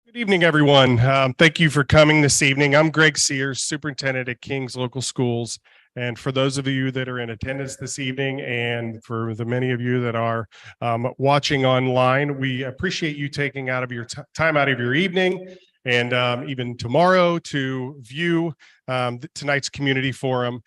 Good evening, everyone. Thank you for coming this evening. I'm Greg Sears, Superintendent at King's Local Schools. And for those of you that are in attendance this evening, and for the many of you that are watching online, we appreciate you taking out of your time out of your evening and even tomorrow to view tonight's community forum.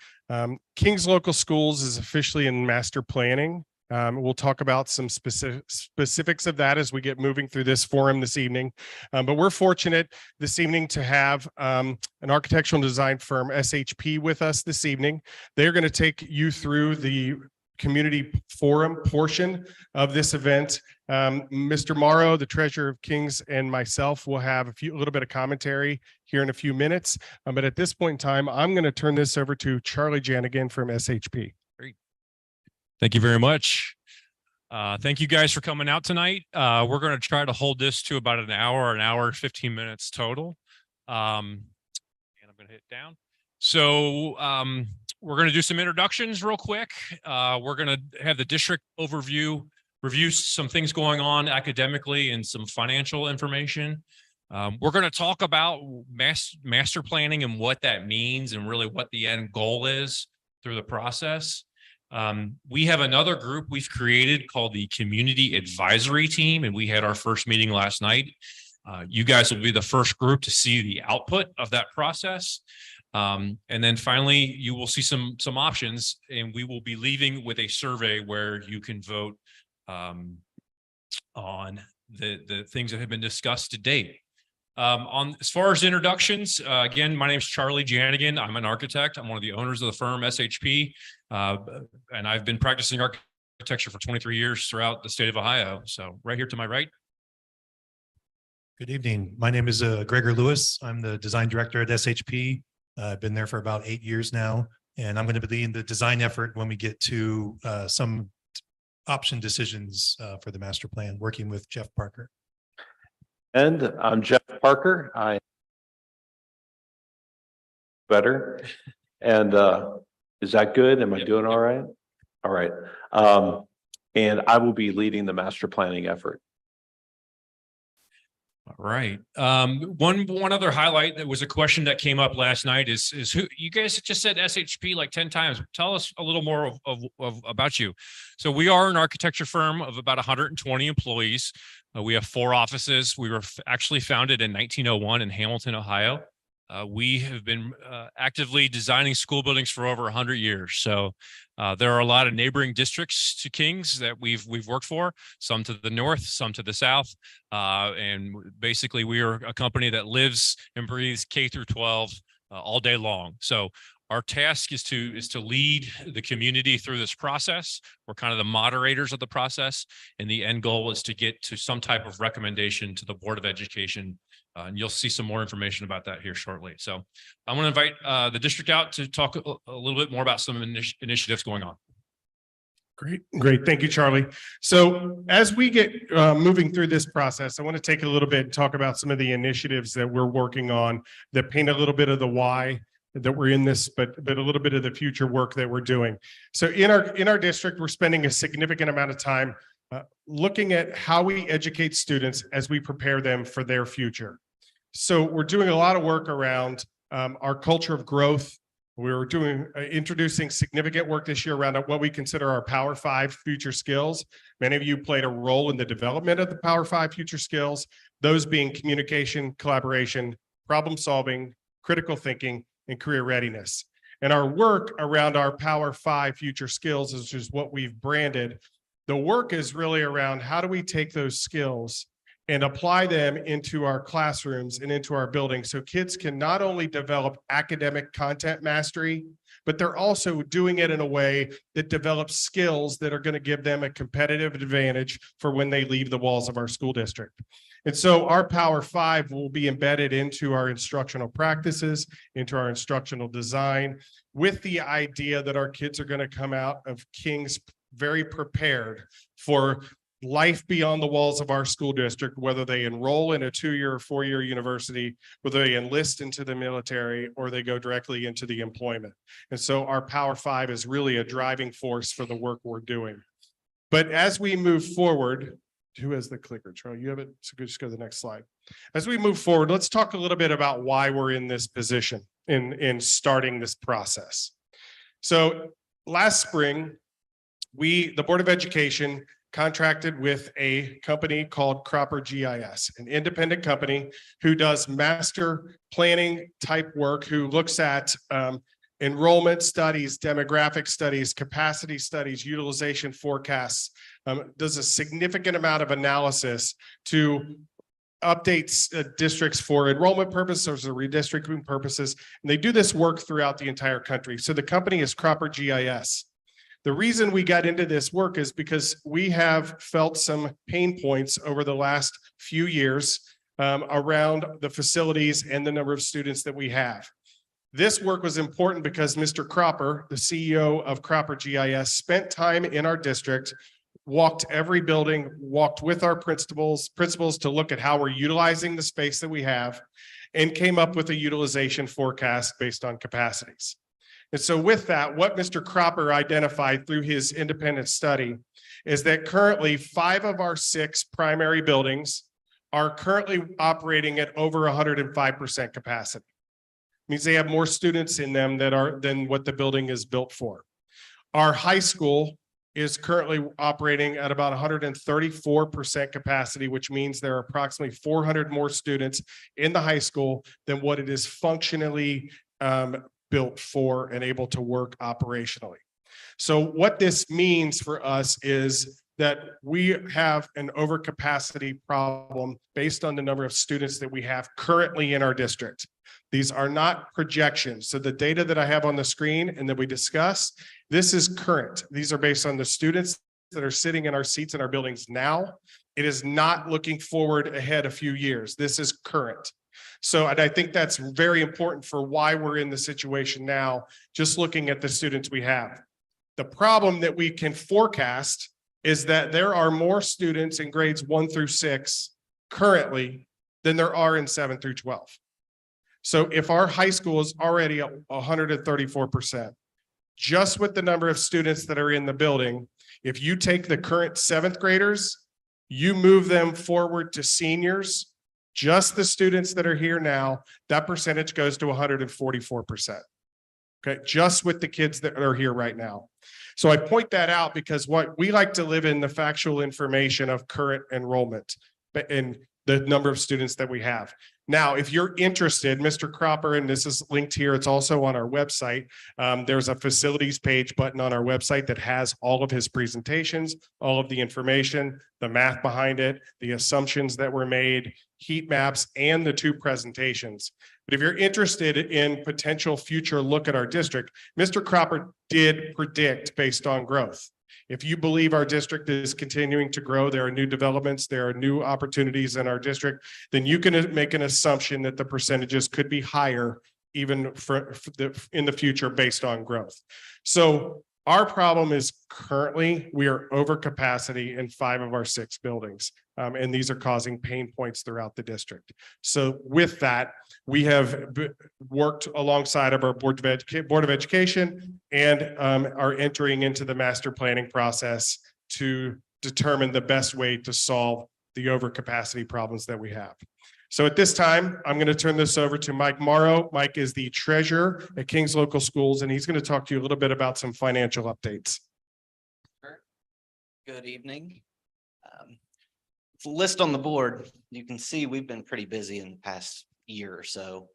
King's Local Schools is officially in master planning. We'll talk about some specifics of that as we get moving through this forum this evening. But we're fortunate this evening to have an architectural design firm, SHP, with us this evening. They're going to take you through the community forum portion of this event. Mr. Morrow, the treasurer of King's, and myself will have a little bit of commentary here in a few minutes. But at this point in time, I'm going to turn this over to Charlie Janigan from SHP. Thank you very much. Thank you guys for coming out tonight. We're going to try to hold this to about an hour, 15 minutes total. And I'm going to hit down. So we're going to do some introductions real quick. We're going to have the district overview, review some things going on academically and some financial information. We're going to talk about master planning and what that means and really what the end goal is through the process. We have another group we've created called the Community Advisory Team, and we had our first meeting last night. You guys will be the first group to see the output of that process. And then finally, you will see some options, and we will be leaving with a survey where you can vote on the things that have been discussed to date. As far as introductions, again, my name is Charlie Janigan. I'm an architect. I'm one of the owners of the firm SHP, and I've been practicing architecture for 23 years throughout the state of Ohio. So right here to my right. Good evening. My name is Gregor Lewis. I'm the design director at SHP. I've been there for about 8 years now, and I'm going to be leading the design effort when we get to some option decisions for the master plan, working with Jeff Parker. And I'm Jeff Parker. I better. And is that good? Am I doing all right? All right. And I will be leading the master planning effort. All right. One other highlight that was a question that came up last night is who you guys just said SHP like 10 times. Tell us a little more of about you. So we are an architecture firm of about 120 employees. We have 4 offices. We were actually founded in 1901 in Hamilton, Ohio. We have been actively designing school buildings for over 100 years. So there are a lot of neighboring districts to King's that we've worked for, some to the north, some to the south. And basically we are a company that lives and breathes K through 12 all day long. So our task is to lead the community through this process. We're kind of the moderators of the process, and the end goal is to get to some type of recommendation to the Board of Education. And you'll see some more information about that here shortly. So I'm going to invite the district out to talk a little bit more about some initiatives going on. Great. Thank you, Charlie. So as we get moving through this process, I want to take a little bit and talk about some of the initiatives that we're working on that paint a little bit of the why that we're in this, but a little bit of the future work that we're doing. So in our district, we're spending a significant amount of time looking at how we educate students as we prepare them for their future. So we're doing a lot of work around our culture of growth. We're introducing significant work this year around what we consider our Power 5 future skills. Many of you played a role in the development of the Power 5 future skills, those being communication, collaboration, problem solving, critical thinking, and career readiness. And our work around our Power 5 future skills is just what we've branded. The work is really around how do we take those skills and apply them into our classrooms and into our buildings so kids can not only develop academic content mastery, but they're also doing it in a way that develops skills that are going to give them a competitive advantage for when they leave the walls of our school district. And so our Power 5 will be embedded into our instructional practices, into our instructional design, with the idea that our kids are going to come out of King's very prepared for life beyond the walls of our school district, whether they enroll in a 2-year or 4-year university, whether they enlist into the military, or they go directly into the employment. And so our Power 5 is really a driving force for the work we're doing. But as we move forward, Who has the clicker? Charlie, you have it. So just go to the next slide. As we move forward, let's talk a little bit about why we're in this position in starting this process. So last spring, the Board of Education contracted with a company called Cropper GIS, an independent company who does master planning type work, who looks at enrollment studies, demographic studies, capacity studies, utilization forecasts, does a significant amount of analysis to update districts for enrollment purposes or redistricting purposes. And they do this work throughout the entire country. So the company is Cropper GIS. The reason we got into this work is because we have felt some pain points over the last few years around the facilities and the number of students that we have. This work was important because Mr. Cropper, the CEO of Cropper GIS, spent time in our district, walked every building, walked with our principals to look at how we're utilizing the space that we have, and came up with a utilization forecast based on capacities. And so with that, what Mr. Cropper identified through his independent study is that currently 5 of our 6 primary buildings are currently operating at over 105% capacity. Means they have more students in them than what the building is built for. Our high school is currently operating at about 134% capacity, which means there are approximately 400 more students in the high school than what it is functionally built for and able to work operationally. So what this means for us is that we have an overcapacity problem based on the number of students that we have currently in our district. These are not projections. So the data that I have on the screen and that we discuss, this is current. These are based on the students that are sitting in our seats in our buildings now. It is not looking forward ahead a few years. This is current. So, and I think that's very important for why we're in the situation now, just looking at the students we have. The problem that we can forecast is that there are more students in grades 1 through 6 currently than there are in 7 through 12. So if our high school is already at 134%, just with the number of students that are in the building, if you take the current 7th graders, you move them forward to seniors, just the students that are here now, that percentage goes to 144%. Okay, just with the kids that are here right now. So I point that out because what we like to live in the factual information of current enrollment and the number of students that we have. Now, if you're interested, Mr. Cropper, and this is linked here, it's also on our website. There's a facilities page button on our website that has all of his presentations, all of the information, the math behind it, the assumptions that were made, heat maps, and the 2 presentations. But if you're interested in potential future look at our district, Mr. Cropper did predict based on growth. If you believe our district is continuing to grow, there are new developments, there are new opportunities in our district, then you can make an assumption that the percentages could be higher even in the future based on growth. So our problem is currently we are over capacity in 5 of our 6 buildings. And these are causing pain points throughout the district. So with that, we have worked alongside of our Board of Education and are entering into the master planning process to determine the best way to solve the overcapacity problems that we have. So at this time, I'm going to turn this over to Mike Morrow. Mike is the treasurer at Kings Local Schools, and he's going to talk to you a little bit about some financial updates. Good evening. The list on the board, you can see we've been pretty busy in the past year or so.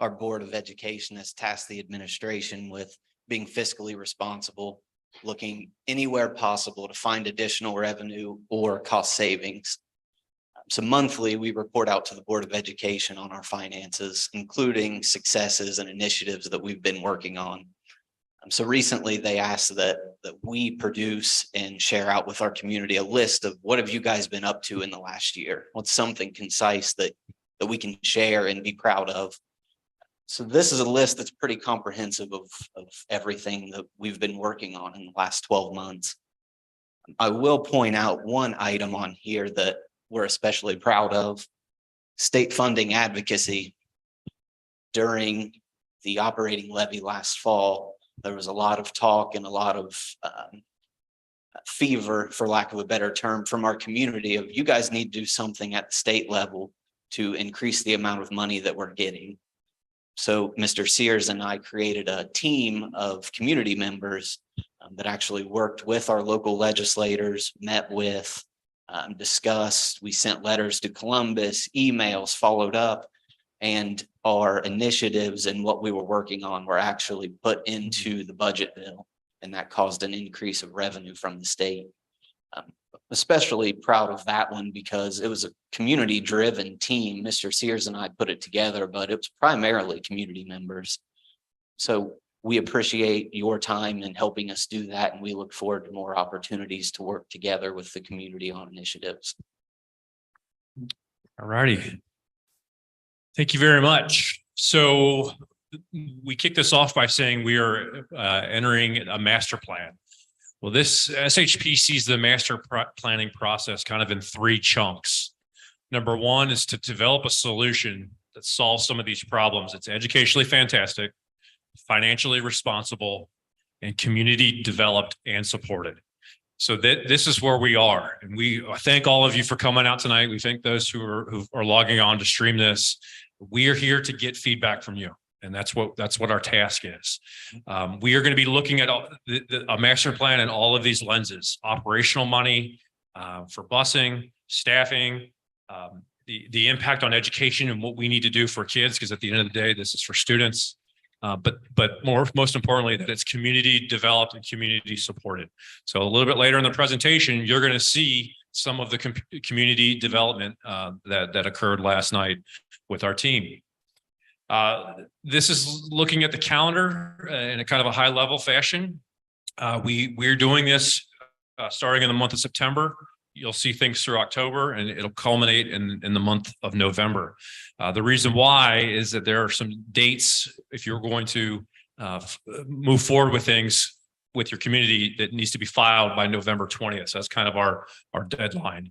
Our Board of Education has tasked the administration with being fiscally responsible, looking anywhere possible to find additional revenue or cost savings. So monthly, we report out to the Board of Education on our finances, including successes and initiatives that we've been working on. So recently they asked that we produce and share out with our community a list of what have you guys been up to in the last year? What's something concise that we can share and be proud of? So this is a list that's pretty comprehensive of everything that we've been working on in the last 12 months. I will point out one item on here that we're especially proud of: state funding advocacy. During the operating levy last fall, there was a lot of talk and a lot of fever, for lack of a better term, from our community of you guys need to do something at the state level to increase the amount of money that we're getting. So Mr. Sears and I created a team of community members that actually worked with our local legislators, met with, discussed. We sent letters to Columbus, emails followed up, and our initiatives and what we were working on were actually put into the budget bill. And that caused an increase of revenue from the state. Especially proud of that one because it was a community driven team. Mr. Sears and I put it together, but it was primarily community members. So we appreciate your time in helping us do that. And we look forward to more opportunities to work together with the community on initiatives. All righty. Thank you very much. So we kick this off by saying we are entering a master plan. Well, this SHP sees the master planning process kind of in 3 chunks. Number 1 is to develop a solution that solves some of these problems. It's educationally fantastic, financially responsible, and community developed and supported. So this is where we are. And we thank all of you for coming out tonight. We thank those who are logging on to stream this. We are here to get feedback from you. And that's what our task is. We are going to be looking at a master plan in all of these lenses: operational money for busing, staffing, the impact on education and what we need to do for kids, because at the end of the day, this is for students. But most importantly, that it's community developed and community supported. So a little bit later in the presentation, you're going to see some of the community development that occurred last night with our team. This is looking at the calendar in a kind of a high level fashion. We're doing this starting in the month of September. You'll see things through October, and it'll culminate in the month of November. The reason why is that there are some dates, if you're going to move forward with things with your community, that needs to be filed by November 20th. So that's kind of our deadline.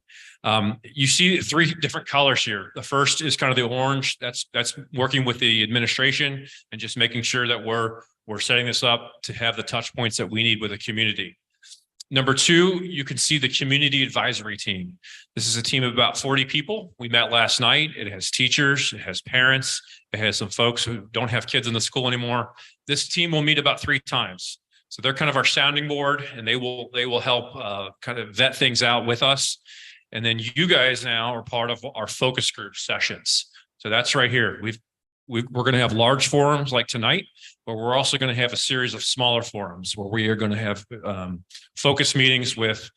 You see 3 different colors here. The first is kind of the orange. That's working with the administration and just making sure that we're setting this up to have the touch points that we need with the community. Number 2, you can see the community advisory team. This is a team of about 40 people. We met last night. It has teachers, it has parents, it has some folks who don't have kids in the school anymore. This team will meet about 3 times. So they're kind of our sounding board, and they will help kind of vet things out with us. And then you guys now are part of our focus group sessions. So that's right here. We're going to have large forums like tonight, but we're also going to have a series of smaller forums where we are going to have focus meetings with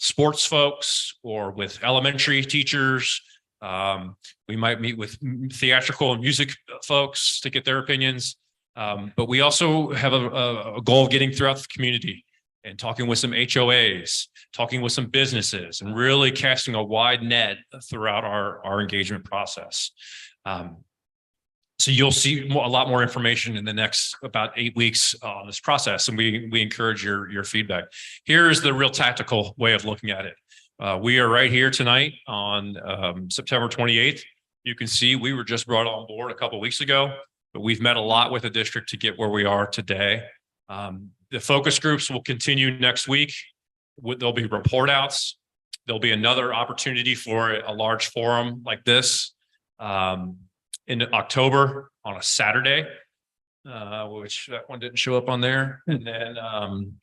sports folks or with elementary teachers. We might meet with theatrical and music folks to get their opinions. But we also have a goal of getting throughout the community and talking with some HOAs, talking with some businesses, and really casting a wide net throughout our engagement process. So you'll see a lot more information in the next about 8 weeks on this process, and we encourage your feedback. Here is the real tactical way of looking at it. We are right here tonight on September 28th. You can see we were just brought on board a couple of weeks ago, but we've met a lot with the district to get where we are today. The focus groups will continue next week. There'll be report outs. There'll be another opportunity for a large forum like this in October on a Saturday, which that one didn't show up on there. And then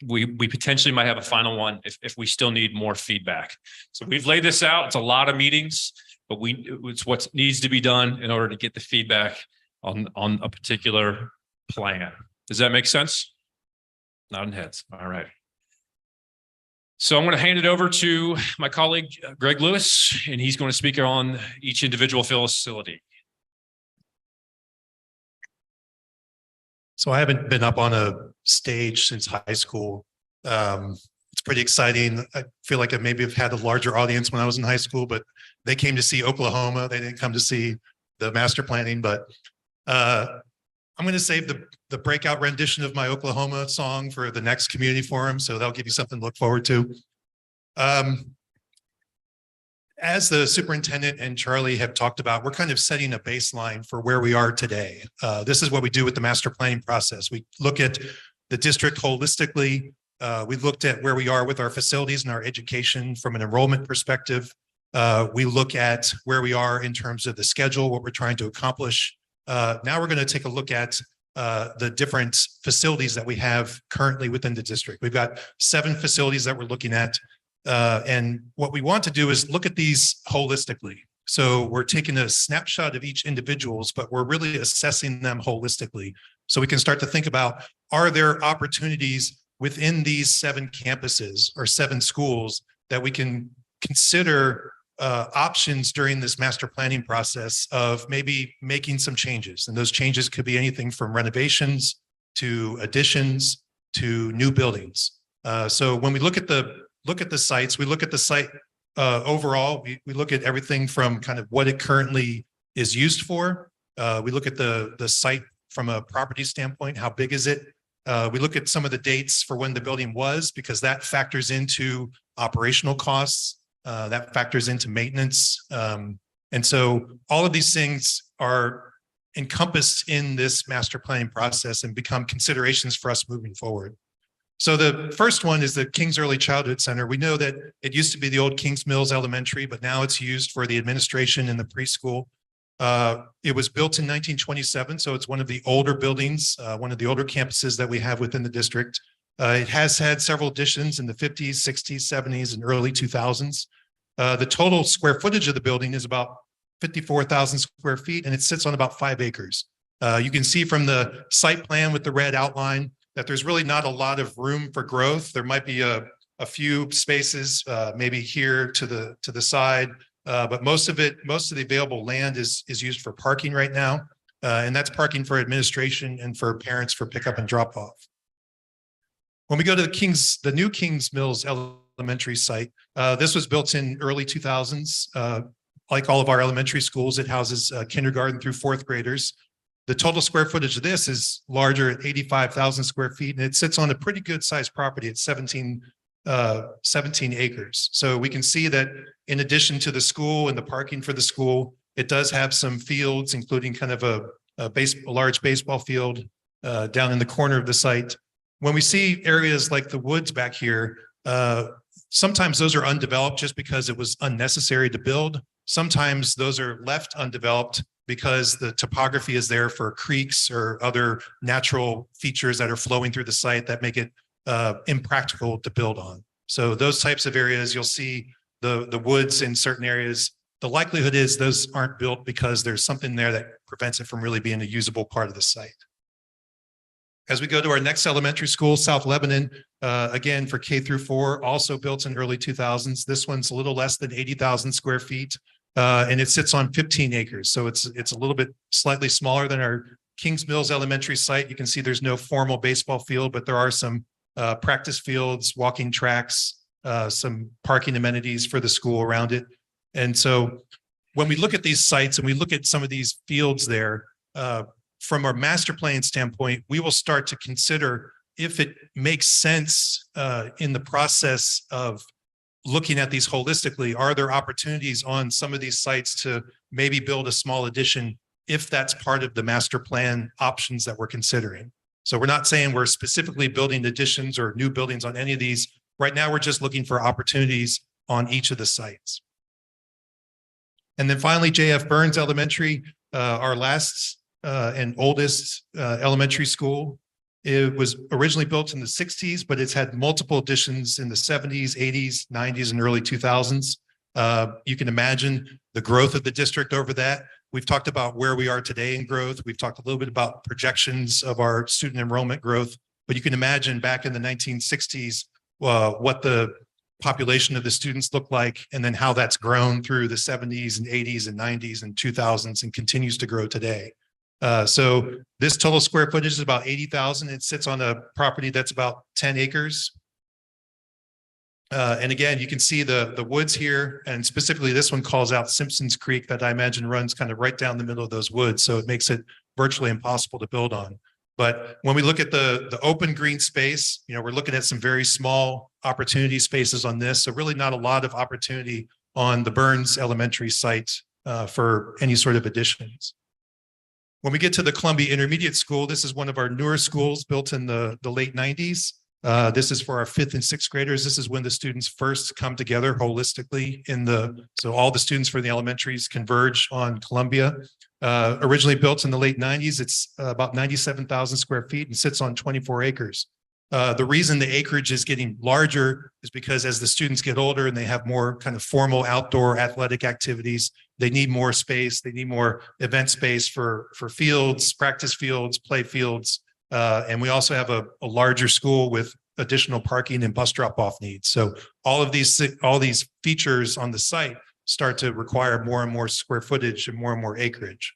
we potentially might have a final one if we still need more feedback. So we've laid this out. It's a lot of meetings, but it's what needs to be done in order to get the feedback on a particular plan. Does that make sense? Nodding heads. All right. So I'm going to hand it over to my colleague, Greg Lewis, and he's going to speak on each individual facility. So I haven't been up on a stage since high school. It's pretty exciting. I feel like I maybe have had a larger audience when I was in high school, but they came to see Oklahoma. They didn't come to see the master planning, but I'm going to save the breakout rendition of my Oklahoma song for the next community forum. So that'll give you something to look forward to. As the superintendent and Charlie have talked about, we're kind of setting a baseline for where we are today. This is what we do with the master planning process. We look at the district holistically. We looked at where we are with our facilities and our education from an enrollment perspective. We look at where we are in terms of the schedule, what we're trying to accomplish. Now we're going to take a look at the different facilities that we have currently within the district. We've got 7 facilities that we're looking at. And what we want to do is look at these holistically. So we're taking a snapshot of each individuals, but we're really assessing them holistically. So we can start to think about, are there opportunities within these 7 campuses or 7 schools that we can consider options during this master planning process of maybe making some changes. And those changes could be anything from renovations to additions to new buildings. So when we look at the sites, we look at the site overall. We look at everything from kind of what it currently is used for. We look at the site from a property standpoint. How big is it? We look at some of the dates for when the building was, because that factors into operational costs. That factors into maintenance. And so all of these things are encompassed in this master planning process and become considerations for us moving forward. So the first one is the King's Early Childhood Center. We know that it used to be the old Kings Mills Elementary, but now it's used for the administration and the preschool. It was built in 1927, so it's one of the older buildings, one of the older campuses that we have within the district. It has had several additions in the 50s, 60s, 70s, and early 2000s. The total square footage of the building is about 54,000 square feet, and it sits on about 5 acres. You can see from the site plan with the red outline that there's really not a lot of room for growth. There might be a few spaces, maybe here to the side, but most of the available land is used for parking right now, and that's parking for administration and for parents for pickup and drop off. When we go to the new Kings Mills Elementary site, this was built in early 2000s. Like all of our elementary schools, it houses kindergarten through 4th graders. The total square footage of this is larger at 85,000 square feet, and it sits on a pretty good sized property at 17 acres. So we can see that in addition to the school and the parking for the school, it does have some fields, including kind of a large baseball field down in the corner of the site. When we see areas like the woods back here, sometimes those are undeveloped just because it was unnecessary to build. Sometimes those are left undeveloped because the topography is there for creeks or other natural features that are flowing through the site that make it impractical to build on. So those types of areas, you'll see the woods in certain areas. The likelihood is those aren't built because there's something there that prevents it from really being a usable part of the site. As we go to our next elementary school, South Lebanon, again, for K through 4, also built in early 2000s. This one's a little less than 80,000 square feet, and it sits on 15 acres. So it's a little bit slightly smaller than our Kings Mills Elementary site. You can see there's no formal baseball field, but there are some practice fields, walking tracks, some parking amenities for the school around it. And so when we look at these sites and we look at some of these fields there, from our master plan standpoint, we will start to consider if it makes sense in the process of looking at these holistically. Are there opportunities on some of these sites to maybe build a small addition if that's part of the master plan options that we're considering? So we're not saying we're specifically building additions or new buildings on any of these. Right now, we're just looking for opportunities on each of the sites. And then finally, J.F. Burns Elementary, our last and oldest elementary school. It was originally built in the 60s, but it's had multiple additions in the 70s, 80s, 90s, and early 2000s. You can imagine the growth of the district over that. We've talked about where we are today in growth. We've talked a little bit about projections of our student enrollment growth, but you can imagine back in the 1960s, what the population of the students looked like, and then how that's grown through the 70s and 80s and 90s and 2000s and continues to grow today. So this total square footage is about 80,000. It sits on a property that's about 10 acres. And again, you can see the woods here, and specifically this one calls out Simpsons Creek that I imagine runs kind of right down the middle of those woods. So it makes it virtually impossible to build on. But when we look at the open green space, we're looking at some very small opportunity spaces on this. So really not a lot of opportunity on the Burns Elementary site for any sort of additions. When we get to the Columbia Intermediate School, this is one of our newer schools built in the late 90s. This is for our 5th and 6th graders. This is when the students first come together holistically so all the students for the elementaries converge on Columbia. Originally built in the late 90s, it's about 97,000 square feet and sits on 24 acres. The reason the acreage is getting larger is because as the students get older and they have more kind of formal outdoor athletic activities, they need more space. They need more event space for fields, practice fields, play fields. And we also have a larger school with additional parking and bus drop-off needs. So all these features on the site start to require more and more square footage and more acreage.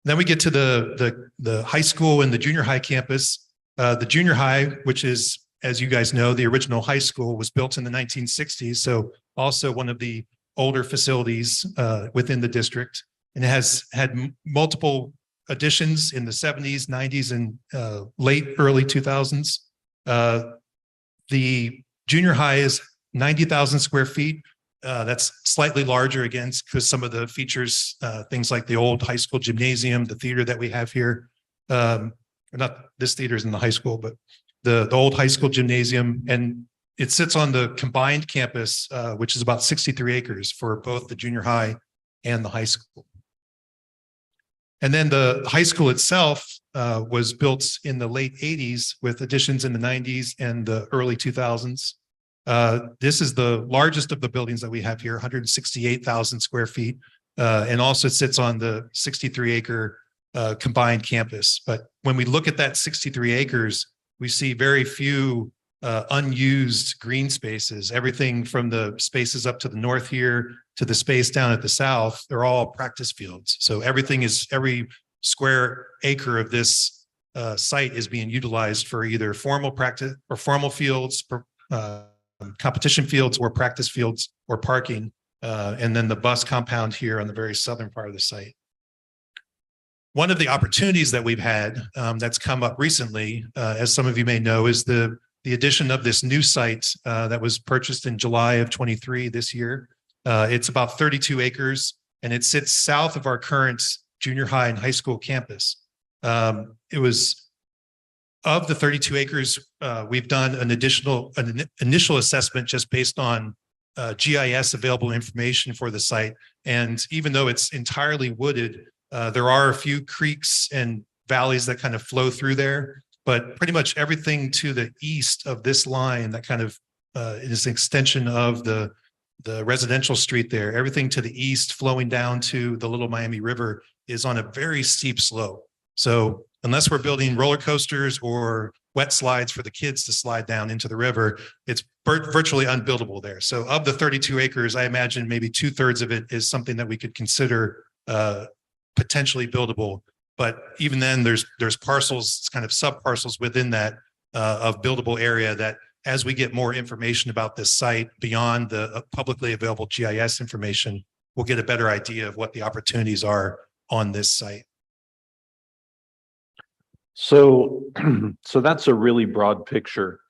Then we get to the high school and the junior high campus. The junior high, which is, as you guys know, the original high school, was built in the 1960s. So also one of the older facilities within the district, and it has had multiple additions in the 70s, 90s, and early 2000s. The junior high is 90,000 square feet. That's slightly larger again because some of the features, things like the old high school gymnasium, the theater that we have here. Not this theater is in the high school, but the old high school gymnasium, and it sits on the combined campus, which is about 63 acres for both the junior high and the high school. And then the high school itself was built in the late 80s with additions in the 90s and the early 2000s. This is the largest of the buildings that we have here, 168,000 square feet, and also sits on the 63-acre combined campus. But when we look at that 63 acres, we see very few unused green spaces. Everything from the spaces up to the north here to the space down at the south, they're all practice fields. So every square acre of this site is being utilized for either formal practice or formal fields, competition fields, or practice fields, or parking. And then the bus compound here on the very southern part of the site. One of the opportunities that we've had that's come up recently, as some of you may know, is the addition of this new site that was purchased in July of 23 this year. It's about 32 acres, and it sits south of our current junior high and high school campus. It was of the 32 acres, we've done an initial assessment just based on GIS available information for the site. And even though it's entirely wooded, there are a few creeks and valleys that kind of flow through there, but pretty much everything to the east of this line that kind of is an extension of the residential street there. Everything to the east flowing down to the Little Miami River is on a very steep slope. So unless we're building roller coasters or wet slides for the kids to slide down into the river, it's virtually unbuildable there. So of the 32 acres, I imagine maybe 2/3 of it is something that we could consider potentially buildable. But even then there's parcels, kind of sub parcels within that of buildable area that as we get more information about this site beyond the publicly available GIS information, we'll get a better idea of what the opportunities are on this site. So that's a really broad picture.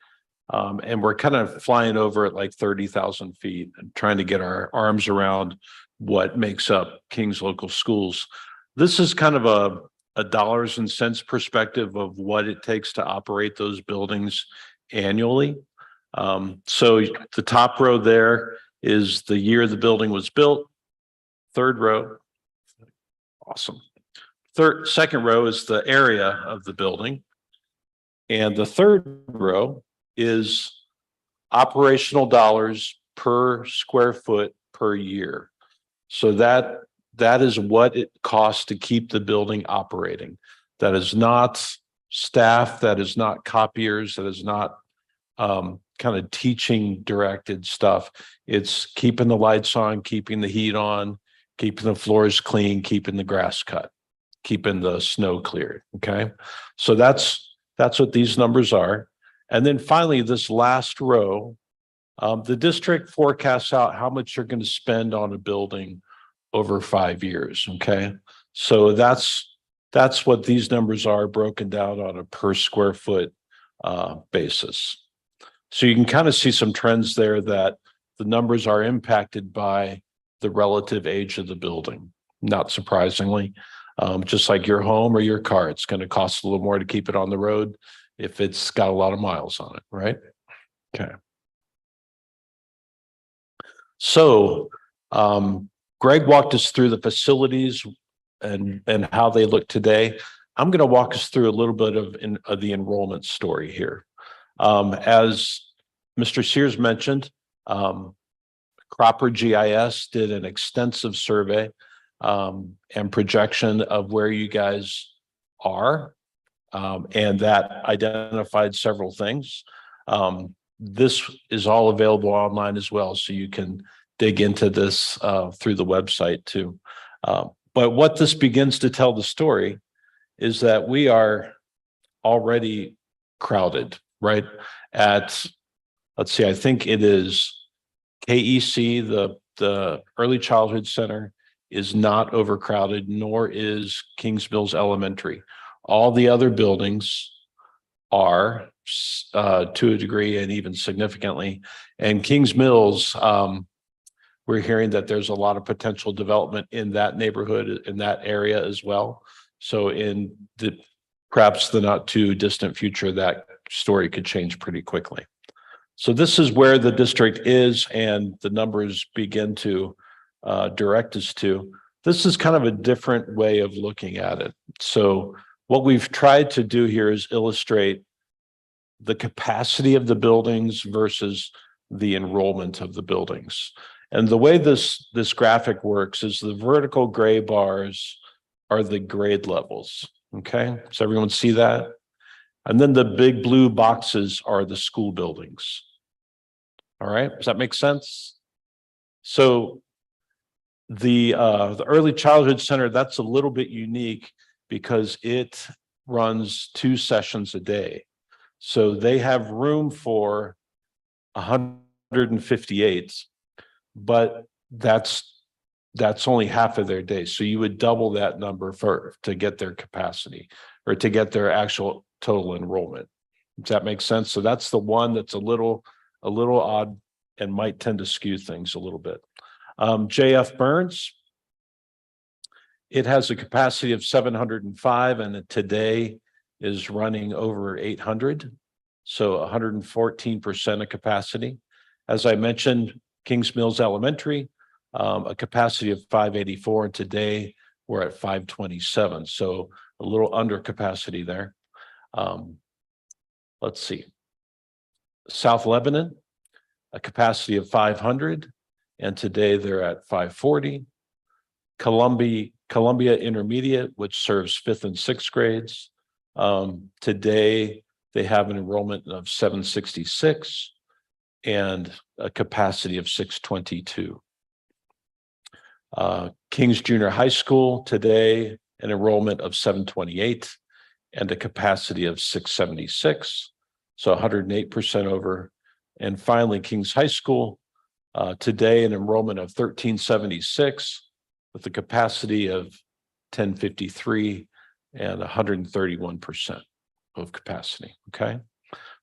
And we're kind of flying over at like 30,000 feet and trying to get our arms around what makes up King's local schools. This is kind of a dollars and cents perspective of what it takes to operate those buildings annually. So the top row there is the year the building was built. Third row, awesome. Second row is the area of the building. And the third row is operational dollars per square foot per year. So that is what it costs to keep the building operating. That is not staff, that is not copiers, that is not kind of teaching directed stuff. It's keeping the lights on, keeping the heat on, keeping the floors clean, keeping the grass cut, keeping the snow cleared. Okay. So that's what these numbers are. And then finally, this last row, the district forecasts out how much you're going to spend on a building over 5 years. Okay. So that's what these numbers are broken down on a per square foot basis. So you can kind of see some trends there that the numbers are impacted by the relative age of the building, not surprisingly. Just like your home or your car, it's going to cost a little more to keep it on the road. if it's got a lot of miles on it, right? Okay. So Greg walked us through the facilities and how they look today. I'm going to walk us through a little bit of the enrollment story here. As Mr. Sears mentioned, Cropper GIS did an extensive survey and projection of where you guys are, and that identified several things. This is all available online as well, so you can dig into this through the website too. But what this begins to tell the story is that we are already crowded, right? Let's see, I think it is KEC, the Early Childhood Center, is not overcrowded, nor is Kings Mills Elementary. All the other buildings are to a degree and even significantly. And Kings Mills, we're hearing that there's a lot of potential development in that neighborhood, in that area as well. So in perhaps the not too distant future, that story could change pretty quickly. So this is where the district is, and the numbers begin to direct us to. This is kind of a different way of looking at it. So what we've tried to do here is illustrate the capacity of the buildings versus the enrollment of the buildings. And the way this graphic works is the vertical gray bars are the grade levels. Okay, does everyone see that? And then the big blue boxes are the school buildings. All right, does that make sense? So the Early Childhood Center, that's a little bit unique because it runs 2 sessions a day. So they have room for 158, but that's only half of their day. So you would double that number to get their capacity or to get their actual total enrollment. Does that make sense? So that's the one that's a little odd and might tend to skew things a little bit. JF Burns, it has a capacity of 705 and today is running over 800. So 114% of capacity. As I mentioned, Kings Mills Elementary, a capacity of 584, and today we're at 527. So a little under capacity there. Let's see. South Lebanon, a capacity of 500, and today they're at 540. Columbia Intermediate, which serves 5th and 6th grades. Today they have an enrollment of 766 and a capacity of 622. Kings Junior High School today, an enrollment of 728 and a capacity of 676. So 108% over. And finally, Kings High School, today an enrollment of 1376 with a capacity of 1053 and 131% of capacity. Okay.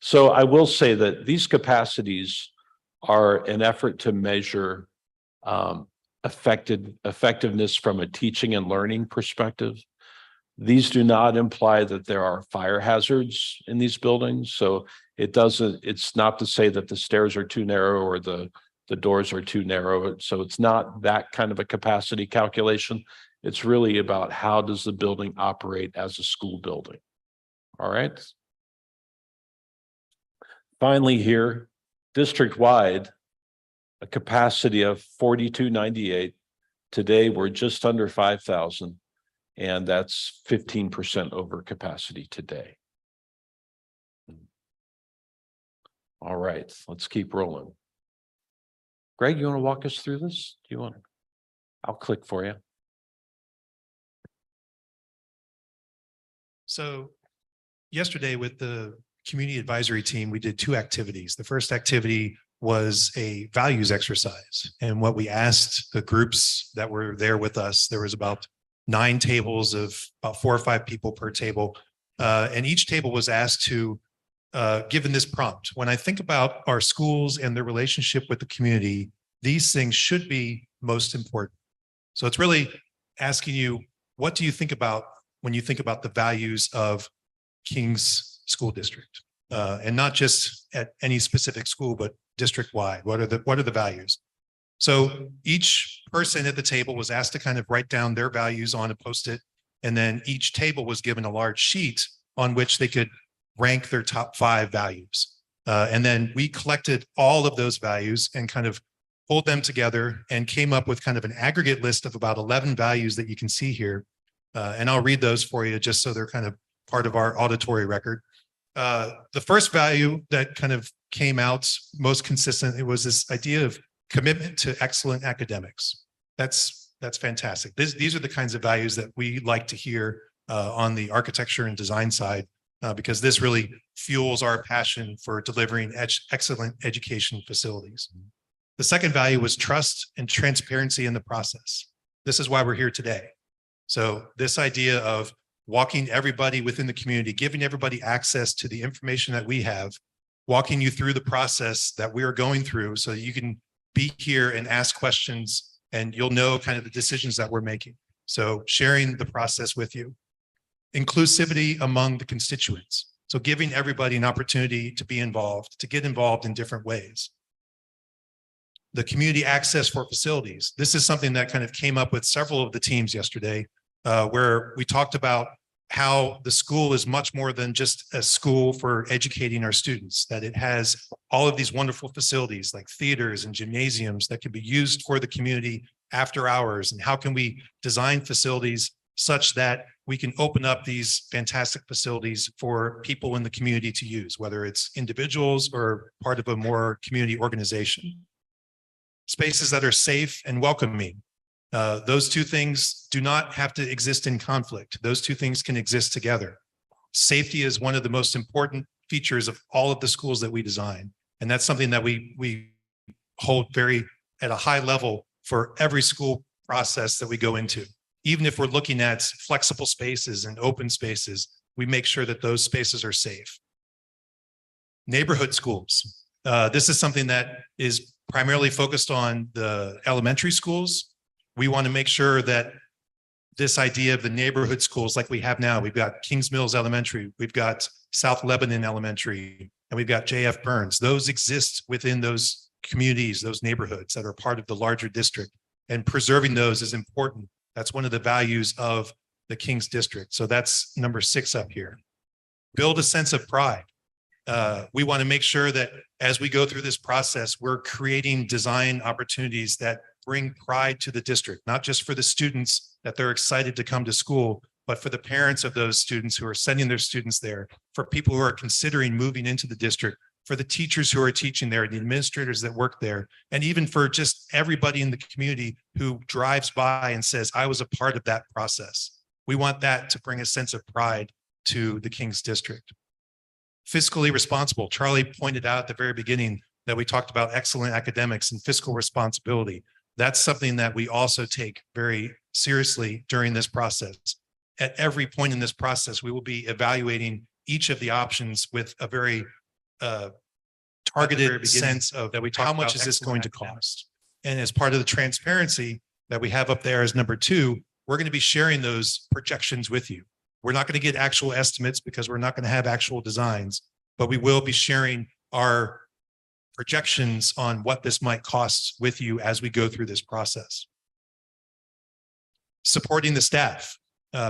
So I will say that these capacities are an effort to measure effectiveness from a teaching and learning perspective. These do not imply that there are fire hazards in these buildings. So it's not to say that the stairs are too narrow or the doors are too narrow. So it's not that kind of a capacity calculation. It's really about how does the building operate as a school building. All right. Finally here, district-wide, a capacity of 4298. Today, we're just under 5,000, and that's 15% over capacity today. All right, let's keep rolling. Greg, you want to walk us through this? Do you want to? I'll click for you. So yesterday with the community advisory team, we did 2 activities. The first activity was a values exercise. And what we asked the groups that were there with us, there was about 9 tables of about 4 or 5 people per table. And each table was asked to, given this prompt, when I think about our schools and their relationship with the community, these things should be most important. So it's really asking you, what do you think about when you think about the values of Kings school district. And not just at any specific school, but district-wide. What are the values? So each person at the table was asked to kind of write down their values on a Post-it, and then each table was given a large sheet on which they could rank their top 5 values. And then we collected all of those values and kind of pulled them together and came up with kind of an aggregate list of about 11 values that you can see here. And I'll read those for you just so they're kind of part of our auditory record. The first value that kind of came out most consistent, it was this idea of commitment to excellent academics. That's fantastic. These are the kinds of values that we like to hear on the architecture and design side, because this really fuels our passion for delivering excellent education facilities. The second value was trust and transparency in the process. This is why we're here today. So this idea of walking everybody within the community, giving everybody access to the information that we have, walking you through the process that we are going through so that you can be here and ask questions and you'll know kind of the decisions that we're making. So sharing the process with you. Inclusivity among the constituents. So giving everybody an opportunity to be involved, to get involved in different ways. The community access for facilities. This is something that kind of came up with several of the teams yesterday, where we talked about how the school is much more than just a school for educating our students, that it has all of these wonderful facilities like theaters and gymnasiums that can be used for the community after hours. And how can we design facilities such that we can open up these fantastic facilities for people in the community to use, whether it's individuals or part of a more community organization. Spaces that are safe and welcoming. Those two things do not have to exist in conflict. Those two things can exist together. Safety is one of the most important features of all of the schools that we design. And that's something that we hold very at a high level for every school process that we go into. Even if we're looking at flexible spaces and open spaces, we make sure that those spaces are safe. Neighborhood schools. This is something that is primarily focused on the elementary schools. We want to make sure that this idea of the neighborhood schools like we have now, we've got Kings Mills Elementary, we've got South Lebanon Elementary, and we've got JF Burns. Those exist within those communities, those neighborhoods that are part of the larger district, and preserving those is important. That's one of the values of the Kings District. So that's number 6 up here. Build a sense of pride. We want to make sure that as we go through this process, we're creating design opportunities that bring pride to the district, not just for the students that they're excited to come to school, but for the parents of those students who are sending their students there, for people who are considering moving into the district, for the teachers who are teaching there, the administrators that work there, and even for just everybody in the community who drives by and says, I was a part of that process. We want that to bring a sense of pride to the Kings District. Fiscally responsible. Charlie pointed out at the very beginning that we talked about excellent academics and fiscal responsibility. That's something that we also take very seriously during this process. At every point in this process, we will be evaluating each of the options with a very targeted sense of how much is this going to cost. And as part of the transparency that we have up there as number 2, we're going to be sharing those projections with you. We're not going to get actual estimates because we're not going to have actual designs, but we will be sharing our projections on what this might cost with you as we go through this process. Supporting the staff,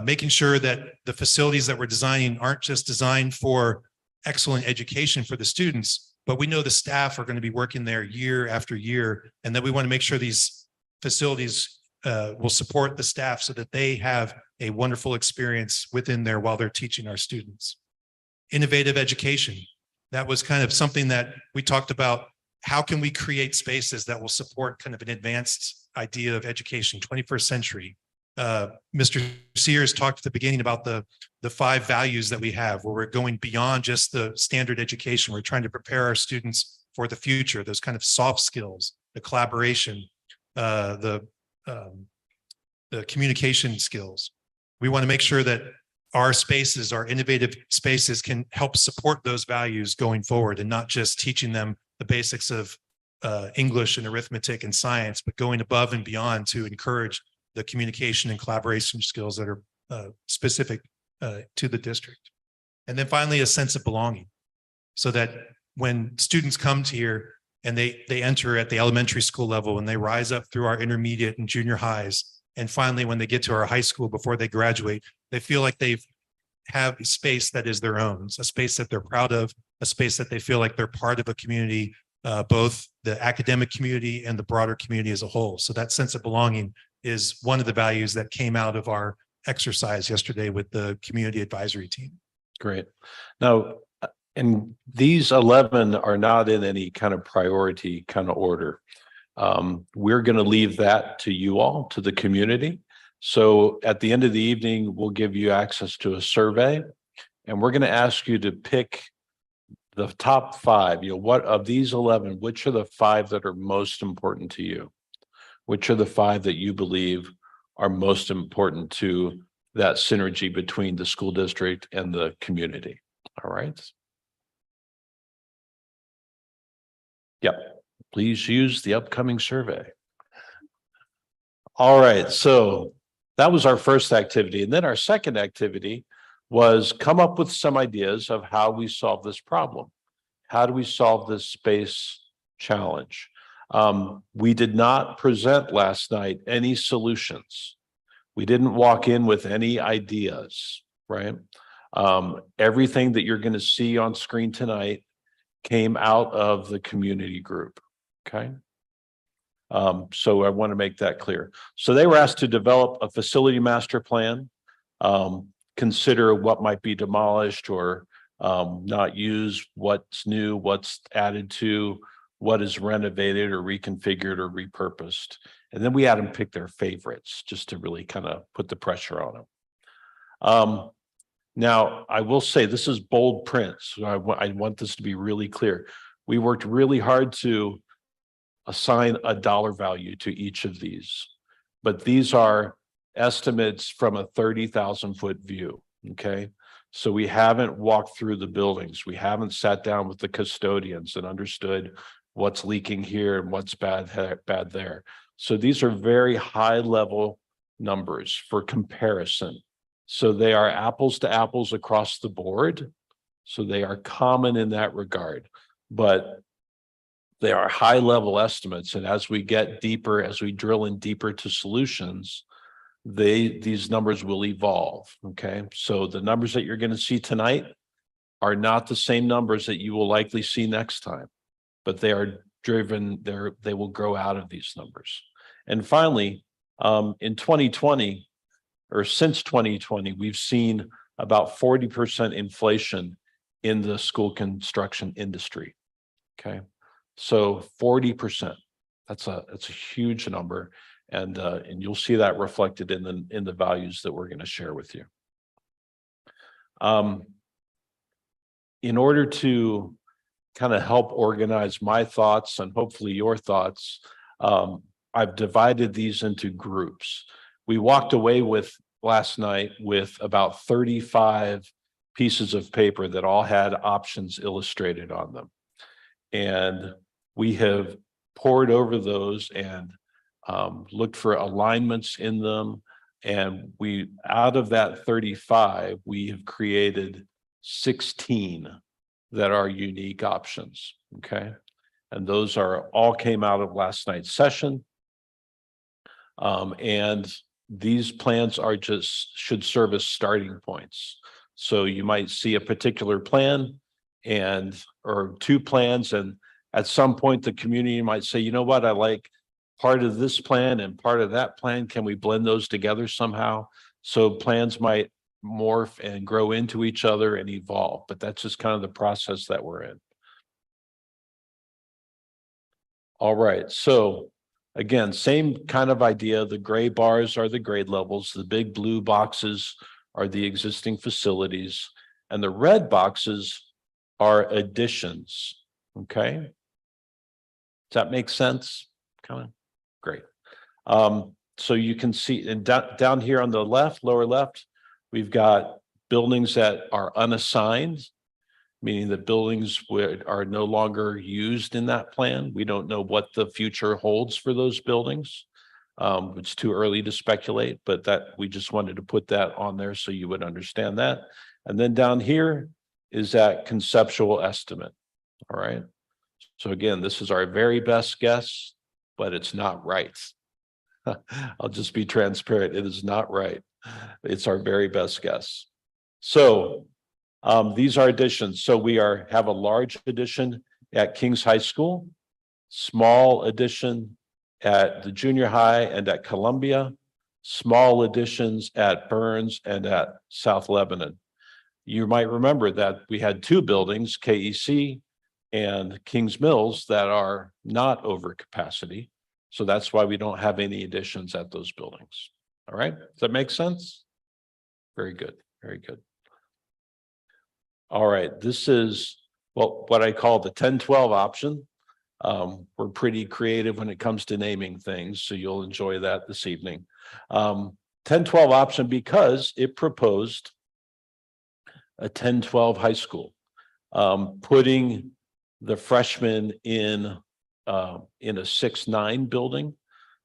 making sure that the facilities that we're designing aren't just designed for excellent education for the students, but we know the staff are going to be working there year after year, and that we want to make sure these facilities will support the staff so that they have a wonderful experience within there while they're teaching our students. Innovative education. That was kind of something that we talked about. How can we create spaces that will support kind of an advanced idea of education, 21st century? Mr. Sears talked at the beginning about the 5 values that we have, where we're going beyond just the standard education. We're trying to prepare our students for the future, those kind of soft skills, the collaboration, the communication skills. We want to make sure that our spaces, our innovative spaces, can help support those values going forward, and not just teaching them the basics of English and arithmetic and science, but going above and beyond to encourage the communication and collaboration skills that are specific to the district. And then finally, a sense of belonging. So that when students come to here and they enter at the elementary school level and they rise up through our intermediate and junior highs, and finally, when they get to our high school before they graduate, they feel like they have a space that is their own, a space that they're proud of, a space that they feel like they're part of a community, both the academic community and the broader community as a whole. So that sense of belonging is one of the values that came out of our exercise yesterday with the community advisory team. Great. Now, and these 11 are not in any kind of priority kind of order. We're going to leave that to you all, to the community. So at the end of the evening, we'll give you access to a survey, and we're going to ask you to pick the top 5. What of these 11, which are the 5 that are most important to you? Which are the 5 that you believe are most important to that synergy between the school district and the community? All right. Yep. Please use the upcoming survey. All right. So that was our first activity. And then our second activity was come up with some ideas of how we solve this problem. How do we solve this space challenge? We did not present last night any solutions. We didn't walk in with any ideas, right? Everything that you're going to see on screen tonight came out of the community group, okay? So I want to make that clear. So they were asked to develop a facility master plan, consider what might be demolished or not used, what's new, what's added to, what is renovated or reconfigured or repurposed. And then we had them pick their favorites just to really kind of put the pressure on them. Now, I will say this is bold print, so I want this to be really clear. We worked really hard to assign a dollar value to each of these, but these are estimates from a 30,000-foot view, okay? So we haven't walked through the buildings. We haven't sat down with the custodians and understood what's leaking here and what's bad there. So these are very high-level numbers for comparison. So they are apples to apples across the board. So they are common in that regard, but they are high level estimates. And as we get deeper, as we drill in deeper to solutions, these numbers will evolve. Okay. So the numbers that you're going to see tonight are not the same numbers that you will likely see next time, but they are driven, they will grow out of these numbers. And finally, in 2020, or since 2020, we've seen about 40% inflation in the school construction industry. Okay, so 40%. That's a huge number, and you'll see that reflected in the values that we're going to share with you. In order to kind of help organize my thoughts and hopefully your thoughts, I've divided these into groups. We walked away with last night with about 35 pieces of paper that all had options illustrated on them. And we have pored over those and looked for alignments in them. And out of that 35, we have created 16 that are unique options, okay? And those all came out of last night's session. And these plans should serve as starting points. So you might see a particular plan or 2 plans, and at some point the community might say, you know what, I like part of this plan and part of that plan. Can we blend those together somehow? So plans might morph and grow into each other and evolve, but that's just kind of the process that we're in. All right, so again, same kind of idea. The gray bars are the grade levels. The big blue boxes are the existing facilities, and the red boxes are additions. Okay. Does that make sense? Kind of great. So you can see, and down here on the left, lower left, we've got buildings that are unassigned, meaning the buildings are no longer used in that plan. We don't know what the future holds for those buildings. It's too early to speculate, but we just wanted to put that on there so you would understand that. And then down here, is that conceptual estimate. All right. So again, this is our very best guess, but it's not right. I'll just be transparent. It is not right. It's our very best guess. So these are additions. So we have a large addition at Kings High School, small addition at the junior high and at Columbia, small additions at Burns and at South Lebanon. You might remember that we had two buildings, KEC and Kings Mills, that are not over capacity. So that's why we don't have any additions at those buildings. All right, does that make sense? Very good, very good. All right, this is what I call the 10-12 option. We're pretty creative when it comes to naming things, so you'll enjoy that this evening. 10-12 option because it proposed a 10-12 high school, putting the freshmen in a 6-9 building.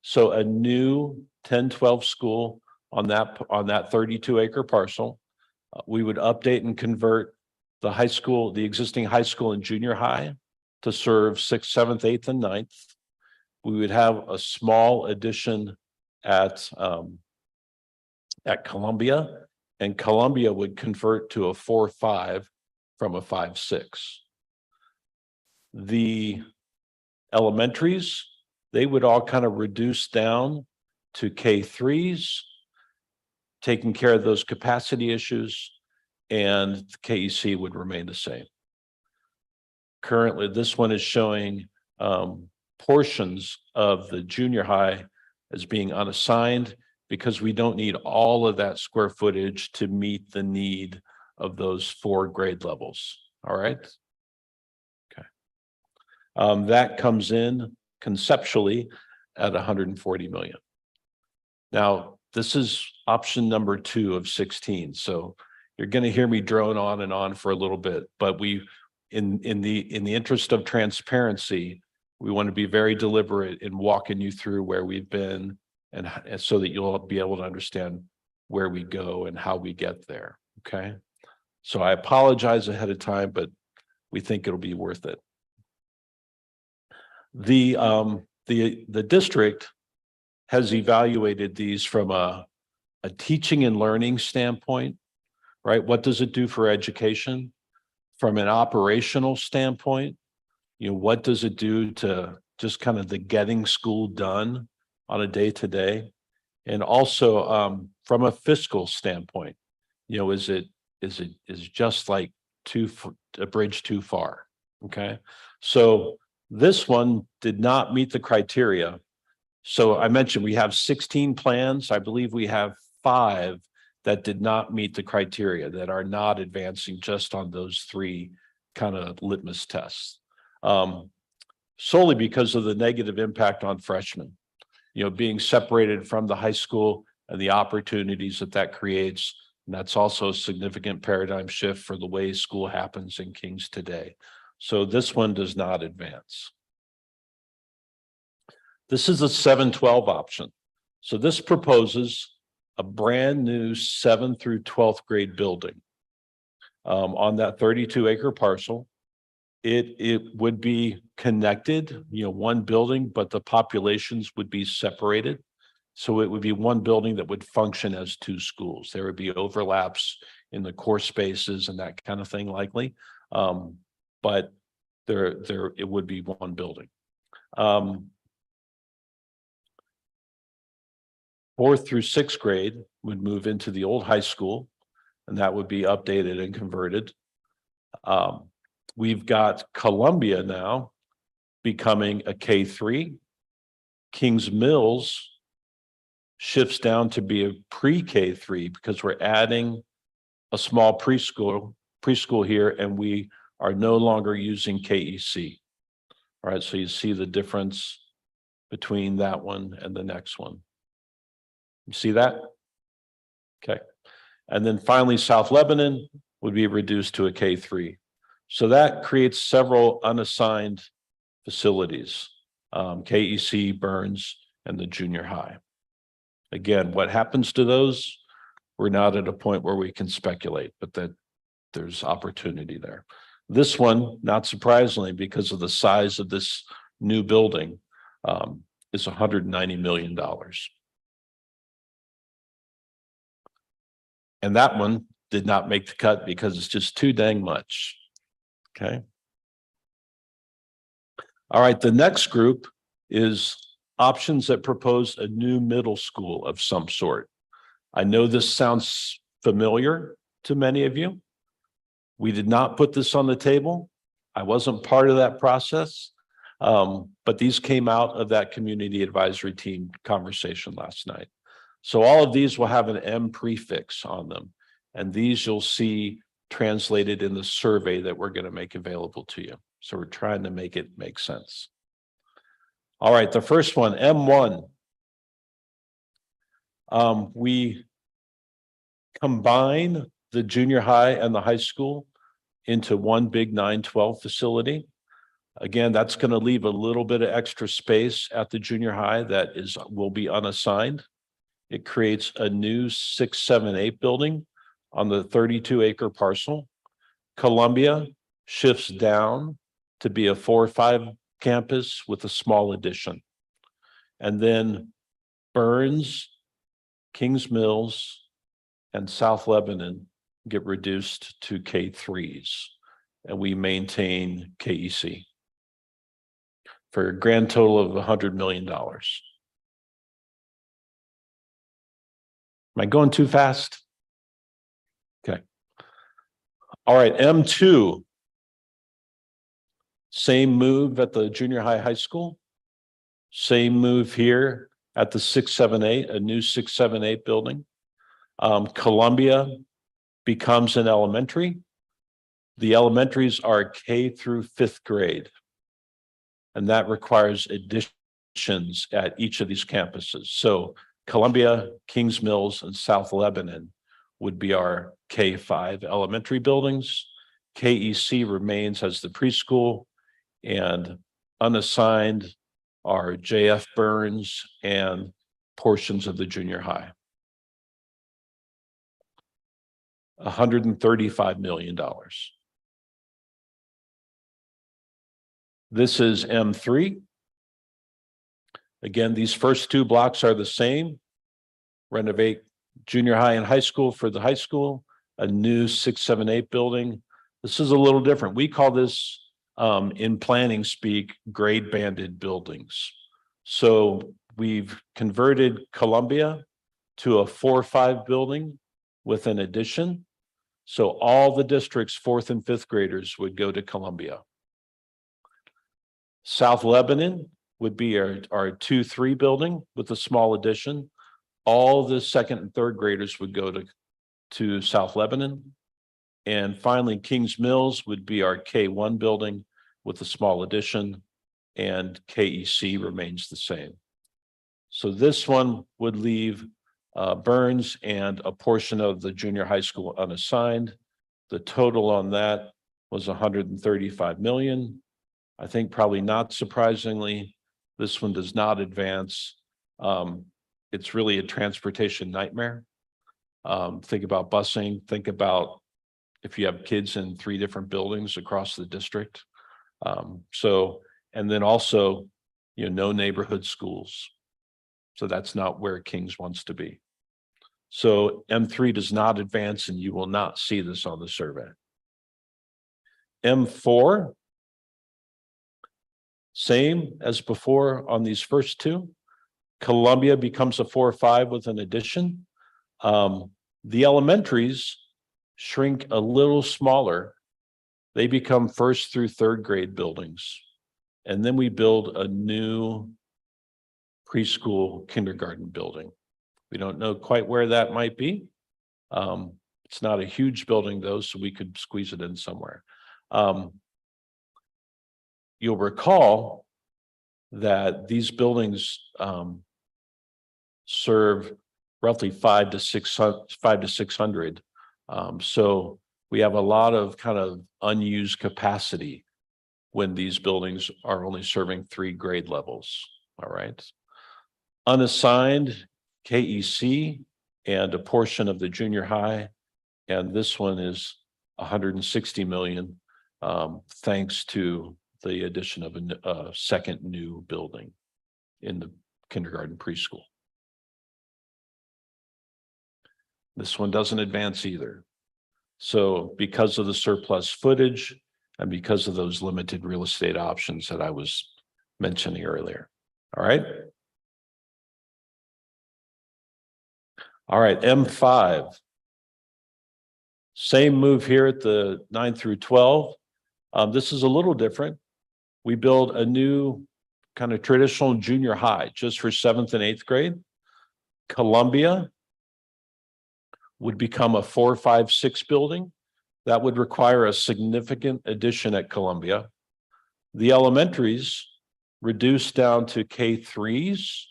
So a new 10-12 school on that 32-acre parcel. We would update and convert the high school, the existing high school and junior high to serve 6th, 7th, 8th, and 9th. We would have a small addition at Columbia, and Columbia would convert to a 4-5 from a 5-6. The elementaries, they would all kind of reduce down to K3s, taking care of those capacity issues, and KEC would remain the same. Currently, this one is showing portions of the junior high as being unassigned because we don't need all of that square footage to meet the need of those 4 grade levels. All right. Okay. That comes in conceptually at 140 million. Now, this is option number 2 of 16. So you're going to hear me drone on and on for a little bit, but in the interest of transparency, we want to be very deliberate in walking you through where we've been and so that you'll be able to understand where we go and how we get there. Okay. So I apologize ahead of time, but we think it'll be worth it. The district has evaluated these from a teaching and learning standpoint, right? What does it do for education? From an operational standpoint, what does it do to just kind of the getting school done on a day-to-day? And also from a fiscal standpoint, is just like a bridge too far? Okay. So this one did not meet the criteria. So I mentioned we have 16 plans. I believe we have 5 that did not meet the criteria, that are not advancing just on those 3 kind of litmus tests. Solely because of the negative impact on freshmen, being separated from the high school and the opportunities that creates. And that's also a significant paradigm shift for the way school happens in Kings today. So this one does not advance. This is a 7-12 option. So this proposes a brand new 7th through 12th grade building on that 32-acre parcel. It would be connected, one building, but the populations would be separated. So it would be one building that would function as 2 schools. There would be overlaps in the core spaces and that kind of thing likely. But it would be one building. 4th through 6th grade would move into the old high school, and that would be updated and converted. We've got Columbia now becoming a K3. Kings Mills shifts down to be a pre-K3 because we're adding a small preschool here, and we are no longer using KEC. All right, so you see the difference between that one and the next one. You see that? Okay. And then finally, South Lebanon would be reduced to a K3. So that creates several unassigned facilities, KEC, Burns, and the junior high. Again, what happens to those? We're not at a point where we can speculate, but there's opportunity there. This one, not surprisingly, because of the size of this new building, is $190 million. And that one did not make the cut because it's just too dang much. Okay. All right, the next group is options that propose a new middle school of some sort. I know this sounds familiar to many of you. We did not put this on the table. I wasn't part of that process, but these came out of that community advisory team conversation last night. So all of these will have an M prefix on them, and these you'll see translated in the survey that we're going to make available to you. So we're trying to make it make sense. All right, the first one, M1. We combine the junior high and the high school into one big 9-12 facility. Again, that's going to leave a little bit of extra space at the junior high that will be unassigned. It creates a new 6-7-8 building on the 32-acre parcel. Columbia shifts down to be a 4-5 campus with a small addition. And then Burns, Kings Mills, and South Lebanon get reduced to K3s, and we maintain KEC for a grand total of $100 million. Am I going too fast? Okay. All right, M2. Same move at the junior high school. Same move here at the 6-7-8, a new 6-7-8 building. Columbia becomes an elementary. The elementaries are K through 5th grade. And that requires additions at each of these campuses. So Columbia, Kings Mills, and South Lebanon would be our K5 elementary buildings. KEC remains as the preschool, and unassigned are JF Burns and portions of the junior high. $135 million. This is M3. Again, these first two blocks are the same. Renovate junior high and high school for the high school, a new 6-7-8 building. This is a little different. We call this in planning speak, grade banded buildings. So we've converted Columbia to a 4-5 building with an addition. So all the district's 4th and 5th graders would go to Columbia. South Lebanon would be our 2-3 building with a small addition. All the 2nd and 3rd graders would go to South Lebanon. And finally, Kings Mills would be our K1 building with a small addition, and KEC remains the same. So this one would leave Burns and a portion of the junior high school unassigned. The total on that was $135 million. I think probably not surprisingly, this one does not advance. It's really a transportation nightmare. Think about busing, think about if you have kids in 3 different buildings across the district. And then also, no neighborhood schools. So that's not where Kings wants to be. So M3 does not advance, and you will not see this on the survey. M4, same as before on these first two. Columbia becomes a 4-5 with an addition. The elementaries shrink a little smaller. They become 1st through 3rd grade buildings. And then we build a new preschool kindergarten building. We don't know quite where that might be. It's not a huge building though, so we could squeeze it in somewhere. You'll recall that these buildings serve roughly 500 to 600. So we have a lot of kind of unused capacity when these buildings are only serving 3 grade levels. All right. Unassigned KEC and a portion of the junior high. And this one is 160 million, thanks to the addition of a second new building in the kindergarten preschool. This one doesn't advance either. So because of the surplus footage and because of those limited real estate options that I was mentioning earlier. All right. All right, M5. Same move here at the 9 through 12. This is a little different. We build a new kind of traditional junior high just for 7th and 8th grade. Columbia would become a 4, 5, 6 building. That would require a significant addition at Columbia. The elementaries reduced down to K3s,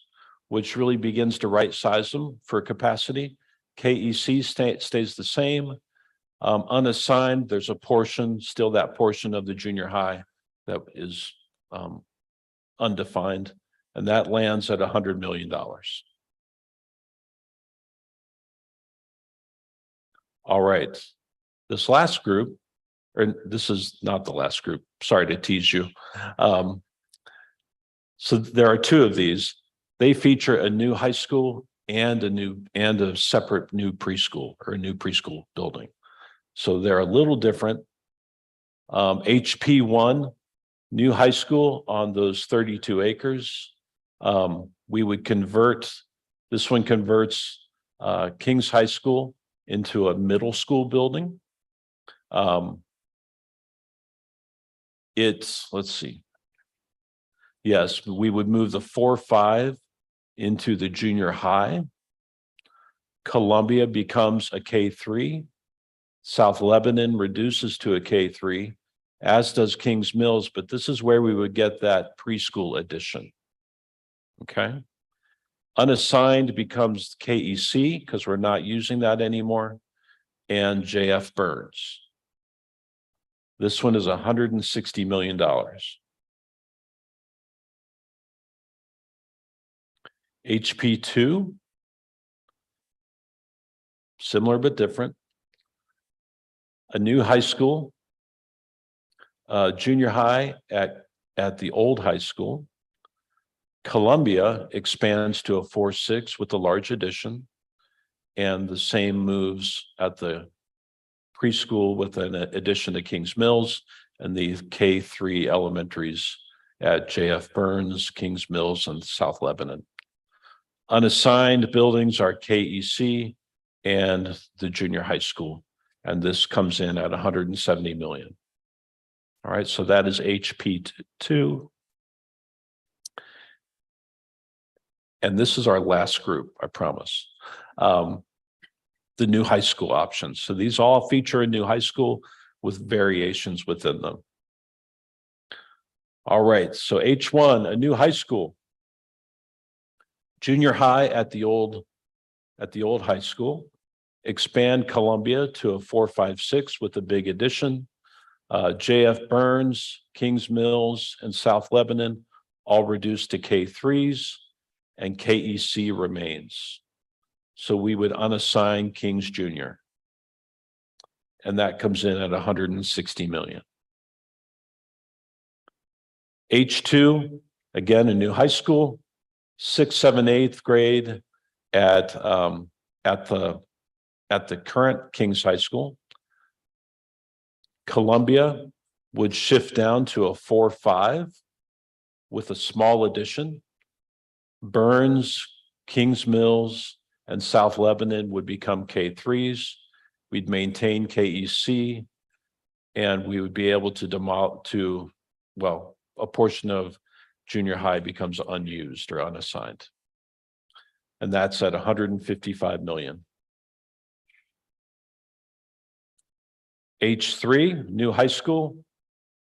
which really begins to right size them for capacity. KEC stays the same. Unassigned, there's a portion, still that portion of the junior high that is undefined, and that lands at $100 million. All right, this last group, or this is not the last group, sorry to tease you. So there are two of these. They feature a new high school and a separate new preschool or a new preschool building. So they're a little different. HP1, new high school on those 32 acres. We would convert, this one converts King's High School into a middle school building. Let's see. Yes, we would move the 4, 5 into the junior high. Columbia becomes a K3. South Lebanon reduces to a K3, as does Kings Mills, but this is where we would get that preschool addition. Okay. Unassigned becomes KEC because we're not using that anymore, and JF Burns. This one is $160 million. HP2, similar but different. A new high school, junior high at the old high school. Columbia expands to a 4, 6 with a large addition, and the same moves at the preschool with an addition to Kings Mills and the K3 elementaries at JF Burns, Kings Mills, and South Lebanon. Unassigned buildings are KEC and the junior high school, and this comes in at 170 million. All right, so that is HP2. And this is our last group, I promise. The new high school options. So these all feature a new high school with variations within them. All right, so H1, a new high school. Junior high at the old high school. Expand Columbia to a 4, 5, 6 with a big addition. JF Burns, Kings Mills, and South Lebanon all reduced to K3s, and KEC remains. So we would unassign Kings Junior, and that comes in at 160 million. H2, again, a new high school, 6th, 7th, 8th grade at the current Kings High School. Columbia would shift down to a 4, 5 with a small addition. Burns, Kings Mills, and South Lebanon would become K3s. We'd maintain KEC, and we would be able to a portion of junior high becomes unused or unassigned. And that's at 155 million. H3, new high school,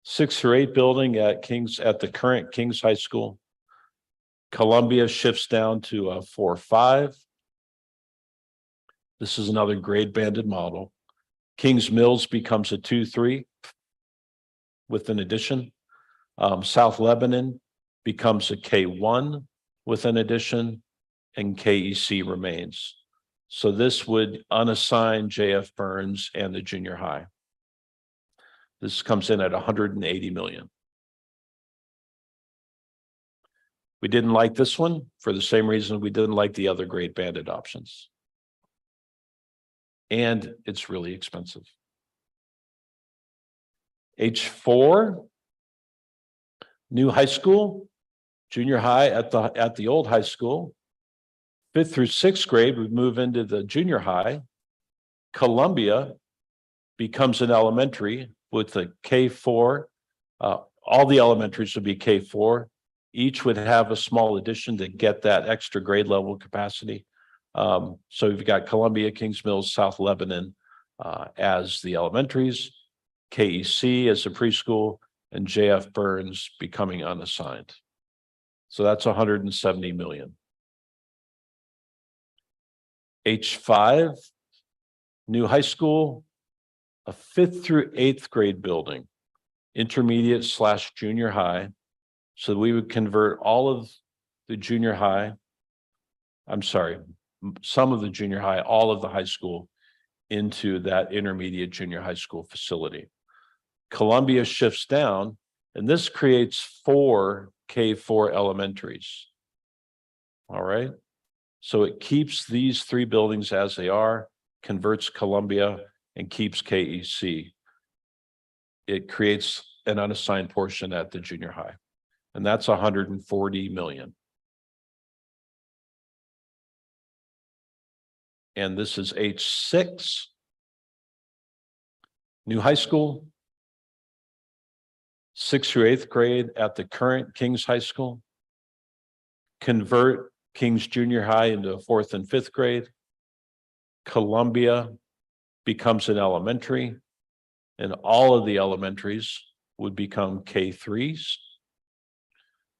6 through 8 building at the current Kings High School. Columbia shifts down to a 4, 5. This is another grade banded model. Kings Mills becomes a 2, 3 with an addition. South Lebanon becomes a K1 with an addition, and KEC remains. So this would unassign JF Burns and the junior high. This comes in at 180 million. We didn't like this one for the same reason we didn't like the other grade banded options. And it's really expensive. H4, new high school, junior high at the old high school. 5th through 6th grade, we move into the junior high. Columbia becomes an elementary with a K4. All the elementaries would be K4. Each would have a small addition to get that extra grade level capacity. So you've got Columbia, Kings Mills, South Lebanon as the elementaries, KEC as the preschool, and JF Burns becoming unassigned. So that's 170 million. H5, new high school, a 5th through 8th grade building, intermediate / junior high. So we would convert all of the junior high, I'm sorry, some of the junior high, all of the high school into that intermediate junior high school facility. Columbia shifts down, and this creates 4 K4 elementaries. All right. So it keeps these 3 buildings as they are, converts Columbia, and keeps KEC. It creates an unassigned portion at the junior high, and that's 140 million. And this is H6, new high school, 6th through 8th grade at the current Kings High School, convert Kings Junior High into 4th and 5th grade. Columbia becomes an elementary, and all of the elementaries would become K3s.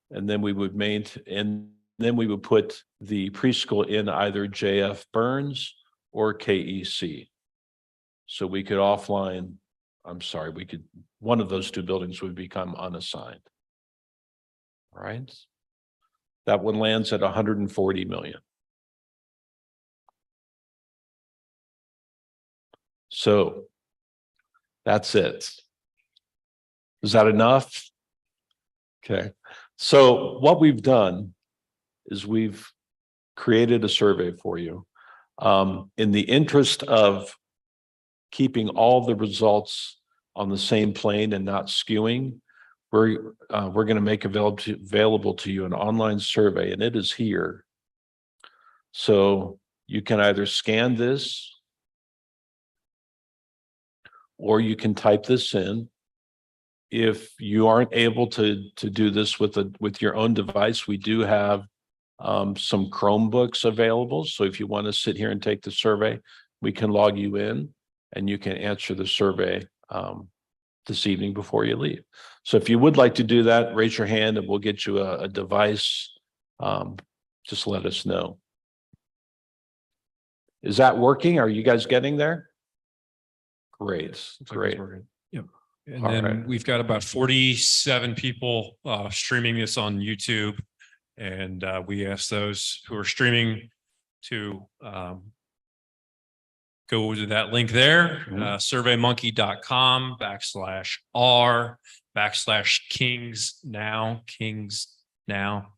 And then we would put the preschool in either JF Burns or KEC. So we could one of those 2 buildings would become unassigned. All right. That one lands at 140 million. So that's it. Is that enough? Okay. So what we've done is we've created a survey for you. In the interest of keeping all the results on the same plane and not skewing, we're going to make available to you an online survey, and it is here. So you can either scan this or you can type this in. If you aren't able to do this with your own device, we do have some Chromebooks available. So if you want to sit here and take the survey, we can log you in and you can answer the survey this evening before you leave. So if you would like to do that, raise your hand and we'll get you a device. Just let us know. Is that working? Are you guys getting there? Great, great. Yep. And All then right. we've got about 47 people streaming this on YouTube. And we ask those who are streaming to go to that link there, surveymonkey.com/r/Kings Now.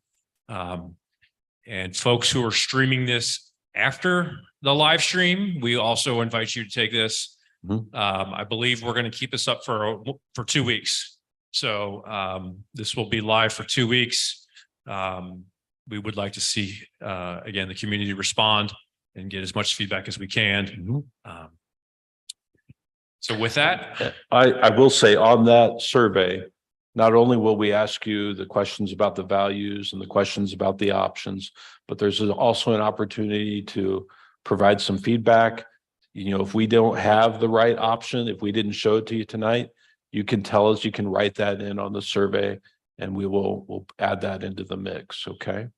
And folks who are streaming this after the live stream, we also invite you to take this. I believe we're going to keep this up for 2 weeks. So this will be live for 2 weeks. We would like to see, again, the community respond and get as much feedback as we can. So with that, I will say on that survey, not only will we ask you the questions about the values and the questions about the options, but there's also an opportunity to provide some feedback. You know, if we don't have the right option, if we didn't show it to you tonight, you can tell us, you can write that in on the survey and we'll add that into the mix. Okay.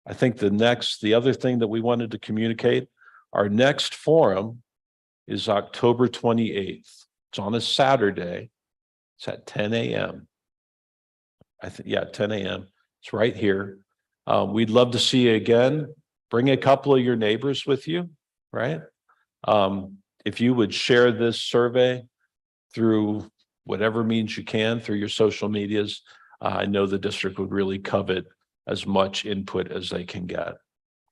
I think the other thing that we wanted to communicate, our next forum is October 28th. It's on a Saturday. It's at 10 a.m. 10 a.m. It's right here. We'd love to see you again. Bring a couple of your neighbors with you, right? If you would share this survey through whatever means you can through your social medias. I know the district would really covet as much input as they can get.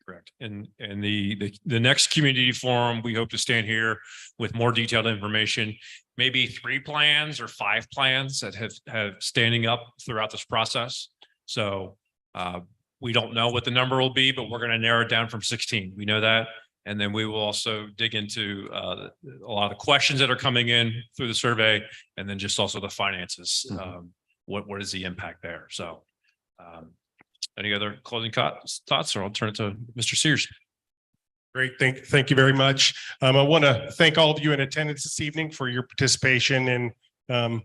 Correct. And the next community forum, we hope to stand here with more detailed information, maybe 3 plans or 5 plans that have standing up throughout this process. So we don't know what the number will be, but we're going to narrow it down from 16. We know that. And then we will also dig into a lot of the questions that are coming in through the survey, and then just also the finances. What is the impact there? So any other closing thoughts, or I'll turn it to Mr. Sears. Great. Thank you very much. I want to thank all of you in attendance this evening for your participation and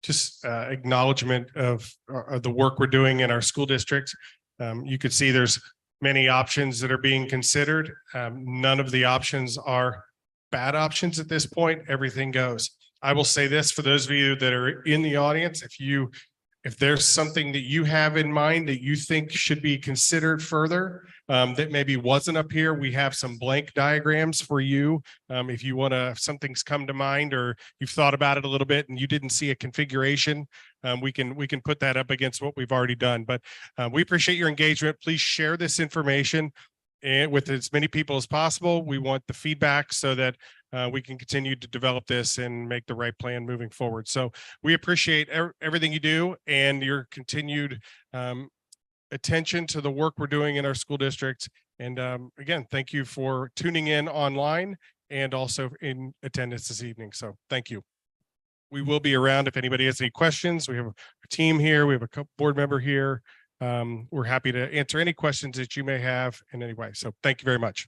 just acknowledgement of the work we're doing in our school district. You could see there's many options that are being considered. None of the options are bad options at this point. Everything goes. I will say this for those of you that are in the audience, if there's something that you have in mind that you think should be considered further, that maybe wasn't up here, we have some blank diagrams for you. If you want to, if something's come to mind or you've thought about it a little bit and you didn't see a configuration, we can put that up against what we've already done. But we appreciate your engagement. Please share this information and with as many people as possible. We want the feedback so that we can continue to develop this and make the right plan moving forward. So we appreciate everything you do and your continued attention to the work we're doing in our school district. And again, thank you for tuning in online and also in attendance this evening. So thank you. We will be around if anybody has any questions. We have a team here. We have a board member here. We're happy to answer any questions that you may have in any way. So thank you very much.